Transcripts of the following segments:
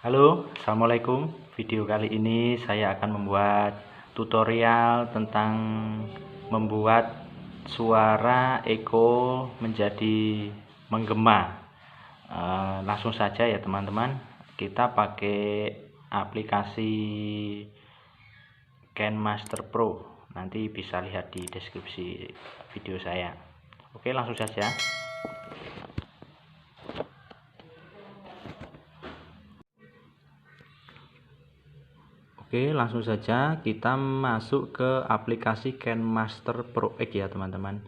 Halo, Assalamualaikum. Video kali ini saya akan membuat tutorial tentang membuat suara echo menjadi menggema. Langsung saja ya teman-teman, kita pakai aplikasi KineMaster Pro. Nanti bisa lihat di deskripsi video saya. Oke, langsung saja. Oke, langsung saja kita masuk ke aplikasi KineMaster Pro X ya teman-teman.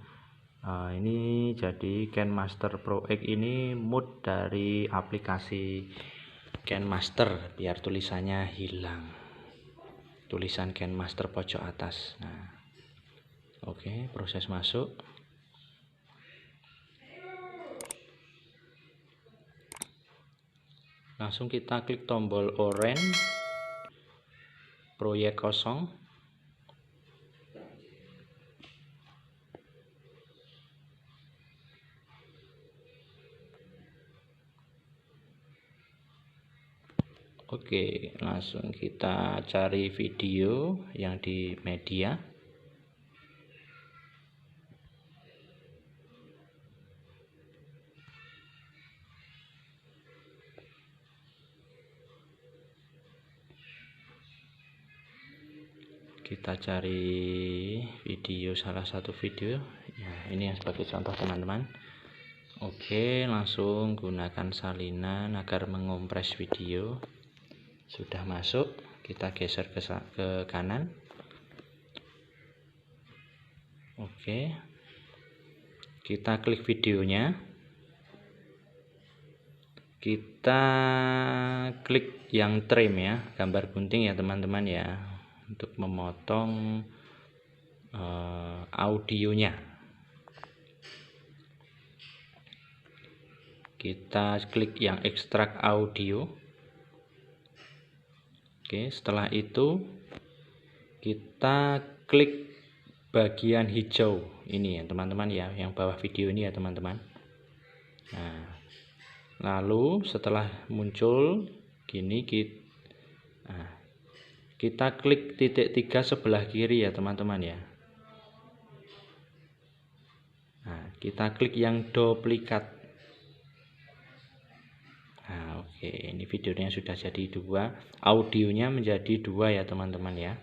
Ini jadi KineMaster Pro X ini mood dari aplikasi KineMaster biar tulisannya hilang. Tulisan KineMaster pojok atas. Nah, oke, proses masuk. Langsung kita klik tombol orange. Proyek kosong. Oke, langsung kita cari video yang di media. Kita cari video, salah satu video ya, ini yang sebagai contoh teman-teman. Oke, langsung gunakan salinan agar mengompres video. Sudah masuk, kita geser ke kanan. Oke, kita klik videonya, kita klik yang trim ya, gambar gunting ya teman-teman ya, untuk memotong audionya. Kita klik yang ekstrak audio. Oke, setelah itu kita klik bagian hijau ini ya teman-teman ya, yang bawah video ini ya teman-teman. Nah, lalu setelah muncul gini kita klik titik 3 sebelah kiri ya teman-teman ya. Nah, kita klik yang duplikat. Nah, oke, ini videonya sudah jadi 2, audionya menjadi 2 ya teman-teman ya.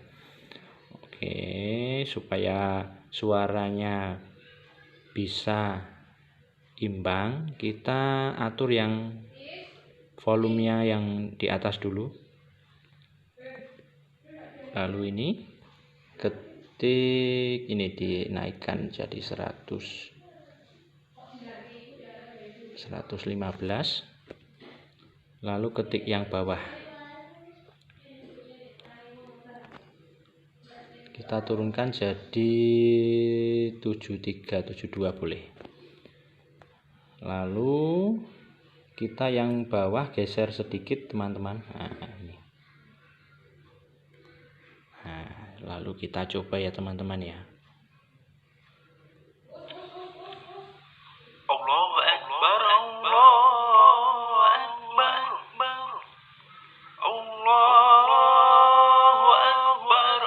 Oke, supaya suaranya bisa imbang, kita atur yang volumenya yang di atas dulu. Lalu ini ketik ini dinaikkan jadi 115. Lalu ketik yang bawah, kita turunkan jadi 73, 72 boleh. Lalu kita yang bawah geser sedikit teman-teman. Nah, ini. Nah, lalu kita coba ya teman-teman ya. Allahu Akbar, Allahu Akbar, Allahu Akbar,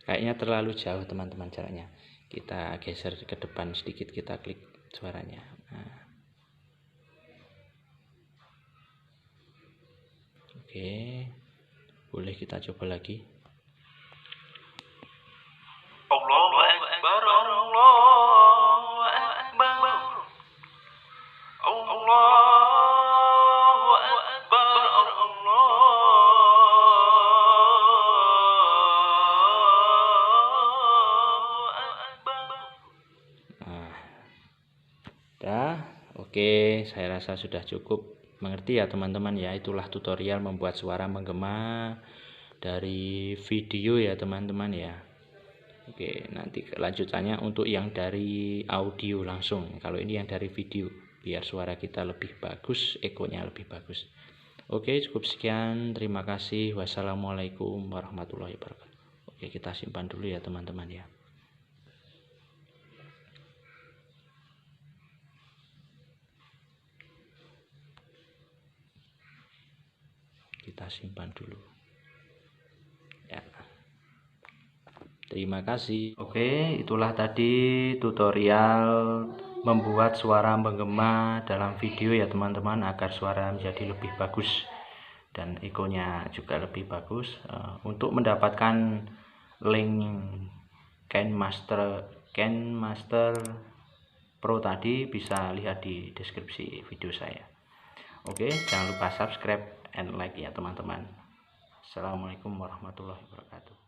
Kayaknya terlalu jauh teman-teman jaraknya. Kita geser ke depan sedikit, kita klik suaranya. Nah. Oke, boleh kita coba lagi. Allahu Akbar, Allahu Akbar, Allahu Akbar, Oke, saya rasa sudah cukup mengerti ya teman-teman ya. Itulah tutorial membuat suara menggema dari video ya teman-teman ya. Oke, nanti kelanjutannya untuk yang dari audio langsung. Kalau ini yang dari video, biar suara kita lebih bagus, ekonya lebih bagus. Oke, cukup sekian. Terima kasih. Wassalamualaikum warahmatullahi wabarakatuh. Oke, kita simpan dulu ya teman-teman ya. kita simpan dulu ya. Terima kasih. Oke, itulah tadi tutorial membuat suara menggema dalam video ya teman-teman, agar suara menjadi lebih bagus dan egonya juga lebih bagus. Untuk mendapatkan link KineMaster Pro tadi bisa lihat di deskripsi video saya. Oke, jangan lupa subscribe and like ya teman-teman. Assalamualaikum warahmatullahi wabarakatuh.